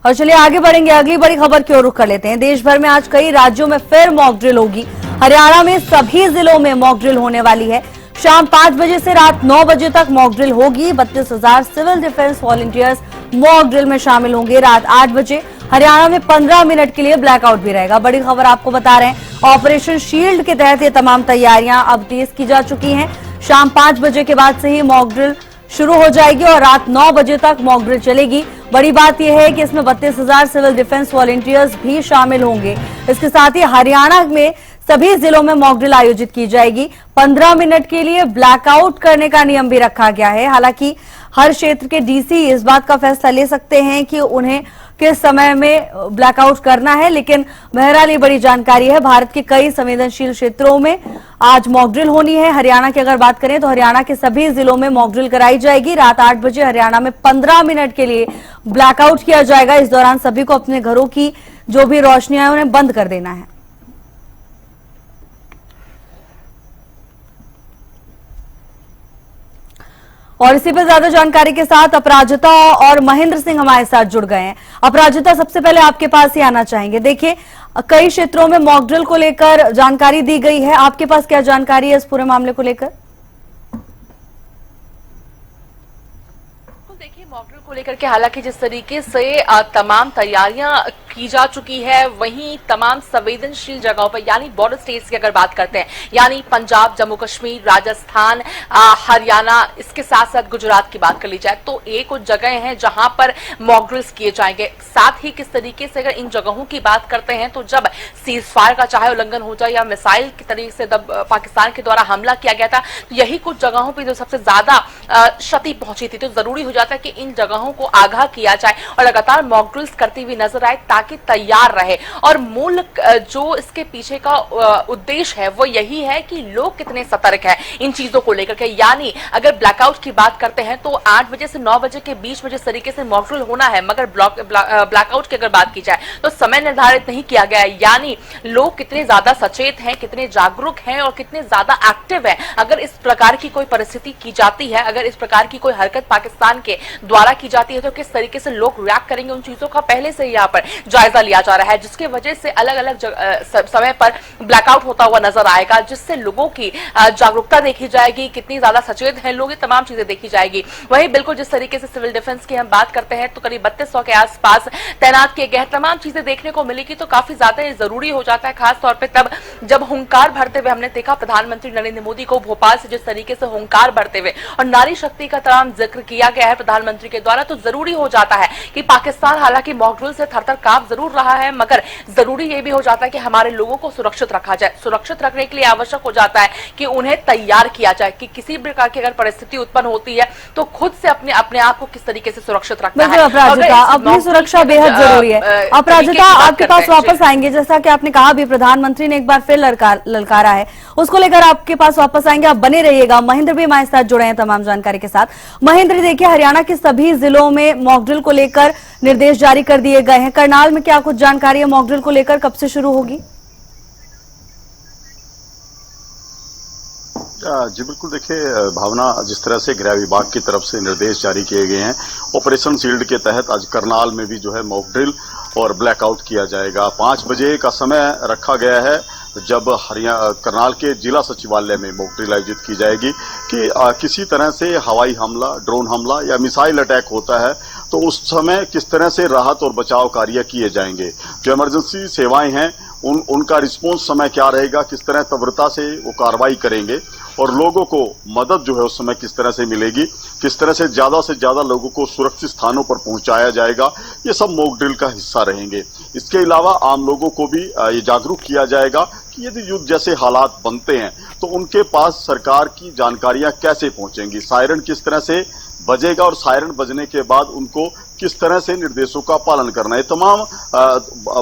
और चलिए आगे बढ़ेंगे, अगली बड़ी खबर की ओर रुख कर लेते हैं। देश भर में आज कई राज्यों में फिर मॉक ड्रिल होगी। हरियाणा में सभी जिलों में मॉक ड्रिल होने वाली है। शाम 5 बजे से रात 9 बजे तक मॉक ड्रिल होगी। 32,000 civil defence volunteers mock drill में शामिल होंगे। रात 8 बजे हरियाणा में 15 मिनट के लिए ब्लैकआउट भी रहेगा। बड़ी खबर आपको बता रहे हैं, ऑपरेशन शील्ड के तहत ये तमाम तैयारियां अब तेज की जा चुकी हैं। शाम 5 बजे के बाद से ही मॉक ड्रिल शुरू हो जाएगी और रात 9 बजे तक मॉक ड्रिल चलेगी। बड़ी बात यह है कि इसमें 32,000 सिविल डिफेंस वॉलंटियर्स भी शामिल होंगे। इसके साथ ही हरियाणा में सभी जिलों में मॉक ड्रिल आयोजित की जाएगी। 15 मिनट के लिए ब्लैकआउट करने का नियम भी रखा गया है। हालांकि हर क्षेत्र के डीसी इस बात का फैसला ले सकते हैं कि उन्हें किस समय में ब्लैकआउट करना है, लेकिन बहरहाल ये बड़ी जानकारी है। भारत के कई संवेदनशील क्षेत्रों में आज मॉक ड्रिल होनी है। हरियाणा की अगर बात करें तो हरियाणा के सभी जिलों में मॉक ड्रिल कराई जाएगी। रात 8 बजे हरियाणा में 15 मिनट के लिए ब्लैकआउट किया जाएगा। इस दौरान सभी को अपने घरों की जो भी रोशनियां हैं उन्हें बंद कर देना है। और इसी पर ज्यादा जानकारी के साथ अपराजिता और महेंद्र सिंह हमारे साथ जुड़ गए हैं। अपराजिता, सबसे पहले आपके पास ही आना चाहेंगे। देखिए, कई क्षेत्रों में मॉक ड्रिल को लेकर जानकारी दी गई है, आपके पास क्या जानकारी है इस पूरे मामले को लेकर? देखिए, मॉक ड्रिल को लेकर के हालांकि जिस तरीके से तमाम तैयारियां की जा चुकी है, वहीं तमाम संवेदनशील जगहों पर यानी बॉर्डर स्टेट्स की अगर बात करते हैं, यानी पंजाब, जम्मू कश्मीर, राजस्थान, हरियाणा, इसके साथ साथ गुजरात की बात कर ली जाए तो एक कुछ जगह हैं जहां पर मॉक ड्रिल्स किए जाएंगे। साथ ही किस तरीके से अगर इन जगहों की बात करते हैं तो जब सीज फायर का चाहे उल्लंघन हो जाए या मिसाइल की तरीके से जब पाकिस्तान के द्वारा हमला किया गया था, तो यही कुछ जगहों पर जो सबसे ज्यादा क्षति पहुंची थी। तो जरूरी हो जाता है कि इन जगहों को आगाह किया जाए और लगातार मॉक ड्रिल्स करती हुई नजर आए ताकि तैयार रहे। और मूल जो इसके पीछे का उद्देश्य है वो यही है कि लोग कितने सतर्क हैं इन चीजों को लेकर के। यानी अगर ब्लैकआउट की बात करते हैं तो 8 बजे से 9 बजे के बीच में जिस तरीके से मॉक ड्रिल होना है, मगर ब्लैकआउट की अगर बात की जाए तो समय निर्धारित नहीं किया गया है। यानी लोग कितने ज्यादा सचेत हैं, कितने जागरूक हैं और कितने ज्यादा एक्टिव हैं। अगर इस प्रकार की कोई परिस्थिति की जाती है, अगर इस प्रकार की कोई हरकत पाकिस्तान के द्वारा की जाती है तो किस तरीके से लोग रिएक्ट करेंगे, उन चीजों का पहले से यहाँ पर जायजा लिया जा रहा है, जिसकी वजह से अलग अलग समय पर ब्लैकआउट होता हुआ नजर आएगा, जिससे लोगों की जागरूकता देखी जाएगी, कितनी ज्यादा सचेत हैं लोग, ये तमाम चीजें देखी जाएगी। वहीं बिल्कुल जिस तरीके से सिविल डिफेंस की हम बात करते हैं तो करीब 3200 के आसपास तैनात किए गए, तमाम चीजें देखने को मिलेगी। तो काफी ज्यादा जरूरी हो जाता है, खासतौर पर तब जब हुंकार भरते हुए हमने देखा प्रधानमंत्री नरेंद्र मोदी को भोपाल से जिस तरीके से हुंकार भरते हुए और नारी शक्ति का तमाम जिक्र किया गया है प्रधानमंत्री के द्वारा, तो जरूरी हो जाता है कि पाकिस्तान हालांकि मॉक ड्रिल से थरथर कांप जरूर रहा है, मगर जरूरी यह भी हो जाता है कि हमारे लोगों को सुरक्षित रखा जाए। सुरक्षित रखने के लिए आवश्यक हो जाता है कि उन्हें तैयार किया जाए कि किसी प्रकार की अगर परिस्थिति उत्पन्न होती है तो खुद से अपने आप को किस तरीके से सुरक्षित रखना है। अपराजिता, अपनी सुरक्षा बेहद जरूरी है। अपराजिता, आपके पास वापस आएंगे। जैसा कि आपने कहा, अभी प्रधानमंत्री ने एक बार फिर ललकारा है, उसको लेकर आपके पास वापस आएंगे। आप बने रहिएगा। महेंद्र भी हमारे साथ जुड़े हैं तमाम जानकारी के साथ। महेंद्र, देखिए, हरियाणा के सभी जिलों में मॉक ड्रिल को लेकर निर्देश जारी कर दिए गए हैं। करनाल में क्या कुछ जानकारी है मॉक ड्रिल को लेकर, कब से शुरू होगी? जी बिल्कुल, देखिए भावना, जिस तरह से गृह विभाग की तरफ से निर्देश जारी किए गए हैं, ऑपरेशन शील्ड के तहत आज करनाल में भी जो है मॉक ड्रिल और ब्लैकआउट किया जाएगा। 5 बजे का समय रखा गया है जब करनाल के जिला सचिवालय में मॉक ड्रिल आयोजित की जाएगी कि किसी तरह से हवाई हमला, ड्रोन हमला या मिसाइल अटैक होता है तो उस समय किस तरह से राहत और बचाव कार्य किए जाएंगे। जो इमरजेंसी सेवाएं हैं उनका रिस्पॉन्स समय क्या रहेगा, किस तरह तीव्रता से वो कार्रवाई करेंगे और लोगों को मदद जो है उस समय किस तरह से मिलेगी, किस तरह से ज्यादा लोगों को सुरक्षित स्थानों पर पहुंचाया जाएगा, ये सब मॉक ड्रिल का हिस्सा रहेंगे। इसके अलावा आम लोगों को भी ये जागरूक किया जाएगा कि यदि युद्ध जैसे हालात बनते हैं तो उनके पास सरकार की जानकारियां कैसे पहुंचेंगी, सायरन किस तरह से बजेगा और सायरन बजने के बाद उनको किस तरह से निर्देशों का पालन करना है। तमाम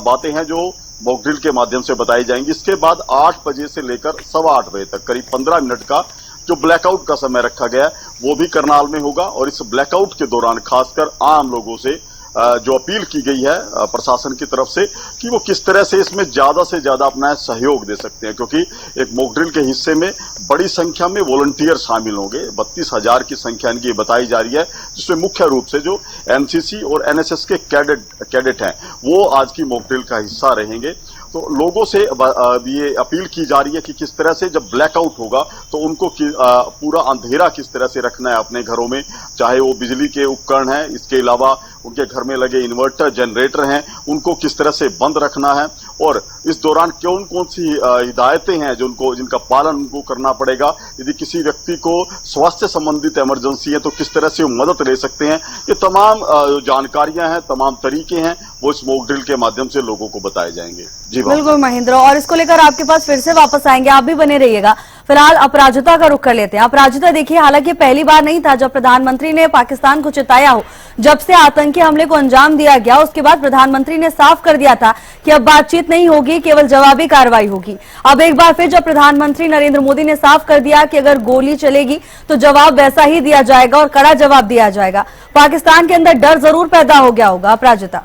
बातें हैं जो मॉक ड्रिल के माध्यम से बताई जाएंगी। इसके बाद 8 बजे से लेकर 8:15 बजे तक करीब 15 मिनट का जो ब्लैकआउट का समय रखा गया है वो भी करनाल में होगा और इस ब्लैकआउट के दौरान खासकर आम लोगों से जो अपील की गई है प्रशासन की तरफ से कि वो किस तरह से इसमें ज्यादा से ज्यादा अपना सहयोग दे सकते हैं, क्योंकि एक मॉक ड्रिल के हिस्से में बड़ी संख्या में वॉलंटियर शामिल होंगे। 32,000 की संख्या इनकी बताई जा रही है, जिसमें मुख्य रूप से जो एनसीसी और एनएसएस के कैडेट हैं वो आज की मॉक ड्रिल का हिस्सा रहेंगे। तो लोगों से ये अपील की जा रही है कि किस तरह से जब ब्लैकआउट होगा तो उनको पूरा अंधेरा किस तरह से रखना है अपने घरों में, चाहे वो बिजली के उपकरण हैं, इसके अलावा उनके घर में लगे इन्वर्टर जनरेटर हैं, उनको किस तरह से बंद रखना है और इस दौरान कौन कौन सी हिदायतें हैं जिनका पालन उनको करना पड़ेगा। यदि किसी व्यक्ति को स्वास्थ्य संबंधित इमरजेंसी है तो किस तरह से वो मदद ले सकते हैं। ये तमाम जानकारियां हैं, तमाम तरीके हैं, वो इस मॉक ड्रिल के माध्यम से लोगों को बताए जाएंगे। जी बिल्कुल महेंद्र, और इसको लेकर आपके पास फिर से वापस आएंगे, आप भी बने रहिएगा। फिलहाल अपराजिता का रुख कर लेते हैं। अपराजिता, देखिए, हालांकि पहली बार नहीं था जब प्रधानमंत्री ने पाकिस्तान को चिताया हो। जब से आतंकी हमले को अंजाम दिया गया उसके बाद प्रधानमंत्री ने साफ कर दिया था कि अब बातचीत नहीं होगी, केवल जवाबी कार्रवाई होगी। अब एक बार फिर जब प्रधानमंत्री नरेंद्र मोदी ने साफ कर दिया कि अगर गोली चलेगी तो जवाब वैसा ही दिया जाएगा और कड़ा जवाब दिया जाएगा, पाकिस्तान के अंदर डर जरूर पैदा हो गया होगा। अपराजिता,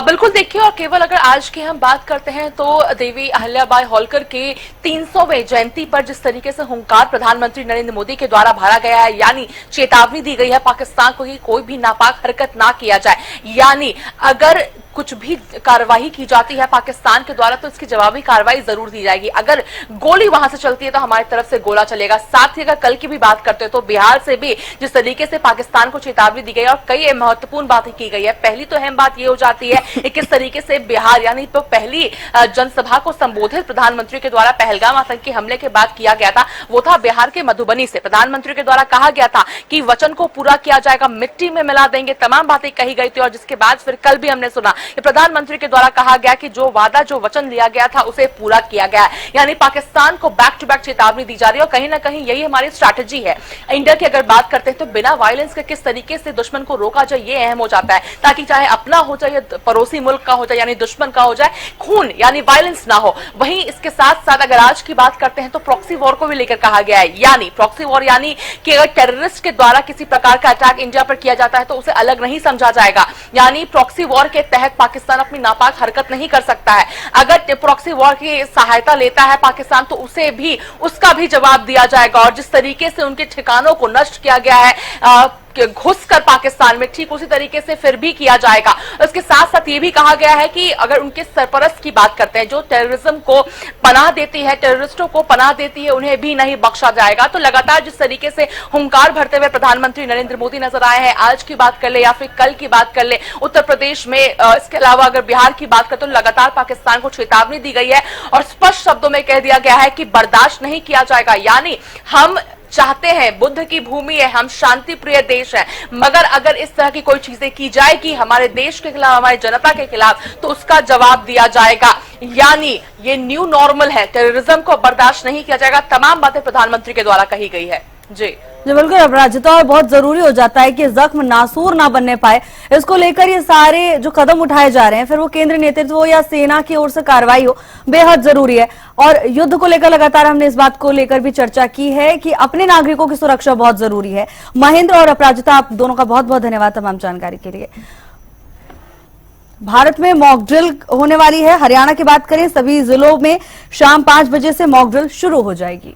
बिल्कुल, देखिए, और केवल अगर आज की हम बात करते हैं तो देवी अहिल्याबाई होलकर के 300वें जयंती पर जिस तरीके से हुंकार प्रधानमंत्री नरेंद्र मोदी के द्वारा भरा गया है, यानी चेतावनी दी गई है पाकिस्तान को कि कोई भी नापाक हरकत ना किया जाए, यानी अगर कुछ भी कार्रवाई की जाती है पाकिस्तान के द्वारा तो इसकी जवाबी कार्रवाई जरूर दी जाएगी। अगर गोली वहां से चलती है तो हमारी तरफ से गोला चलेगा। साथ ही अगर कल की भी बात करते हैं तो बिहार से भी जिस तरीके से पाकिस्तान को चेतावनी दी गई और कई महत्वपूर्ण बातें की गई है। पहली तो अहम बात यह हो जाती है कि किस तरीके से बिहार, यानी तो पहली जनसभा को संबोधित प्रधानमंत्री के द्वारा पहलगाम आतंकी हमले के बाद किया गया था, वो था बिहार के मधुबनी से। प्रधानमंत्री के द्वारा कहा गया था कि वचन को पूरा किया जाएगा, मिट्टी में मिला देंगे, तमाम बातें कही गई थी। और जिसके बाद फिर कल भी हमने सुना प्रधानमंत्री के द्वारा कहा गया कि जो वादा, जो वचन लिया गया था उसे पूरा किया गया है। यानी पाकिस्तान को बैक टू बैक चेतावनी दी जा रही है और कहीं ना कहीं यही हमारी स्ट्रैटेजी है। इंडिया की अगर बात करते हैं तो बिना वायलेंस के किस तरीके से दुश्मन को रोका जाए ये अहम हो जाता है, ताकि चाहे अपना हो जाए या पड़ोसी मुल्क का हो जाए, यानी दुश्मन का हो जाए, खून यानी वायलेंस ना हो। वहीं इसके साथ साथ अगर आज की बात करते हैं तो प्रॉक्सी वॉर को भी लेकर कहा गया है। यानी प्रॉक्सी वॉर यानी कि अगर टेररिस्ट के द्वारा किसी प्रकार का अटैक इंडिया पर किया जाता है तो उसे अलग नहीं समझा जाएगा। यानी प्रॉक्सी वॉर के तहत पाकिस्तान अपनी नापाक हरकत नहीं कर सकता है। अगर प्रॉक्सी वॉर की सहायता लेता है पाकिस्तान तो उसे भी, उसका भी जवाब दिया जाएगा। और जिस तरीके से उनके ठिकानों को नष्ट किया गया है घुसकर पाकिस्तान में, ठीक उसी तरीके से फिर भी किया जाएगा। इसके साथ साथ ये भी कहा गया है कि अगर उनके सरपरस्त की बात करते हैं जो टेररिज्म को पनाह देती है, टेररिस्टों को पनाह देती है, उन्हें भी नहीं बख्शा जाएगा। तो लगातार जिस तरीके से हुंकार भरते हुए प्रधानमंत्री नरेंद्र मोदी नजर आए हैं, आज की बात कर ले या फिर कल की बात कर ले उत्तर प्रदेश में, इसके अलावा अगर बिहार की बात करें तो लगातार पाकिस्तान को चेतावनी दी गई है और स्पष्ट शब्दों में कह दिया गया है कि बर्दाश्त नहीं किया जाएगा। यानी हम चाहते हैं, बुद्ध की भूमि है, हम शांति प्रिय देश है, मगर अगर इस तरह की कोई चीजें की जाएगी हमारे देश के खिलाफ, हमारी जनता के खिलाफ, तो उसका जवाब दिया जाएगा। यानी ये न्यू नॉर्मल है, टेररिज्म को बर्दाश्त नहीं किया जाएगा। तमाम बातें प्रधानमंत्री के द्वारा कही गई है। जी बिल्कुल अपराजिता, और बहुत जरूरी हो जाता है कि जख्म नासूर ना बनने पाए। इसको लेकर ये सारे जो कदम उठाए जा रहे हैं, फिर वो केंद्रीय नेतृत्व हो या सेना की ओर से कार्रवाई हो, बेहद जरूरी है। और युद्ध को लेकर लगातार हमने इस बात को लेकर भी चर्चा की है कि अपने नागरिकों की सुरक्षा बहुत जरूरी है। महेंद्र और अपराजिता, आप दोनों का बहुत बहुत धन्यवाद तमाम जानकारी के लिए। भारत में मॉक ड्रिल होने वाली है। हरियाणा की बात करें, सभी जिलों में शाम 5 बजे से मॉक ड्रिल शुरू हो जाएगी।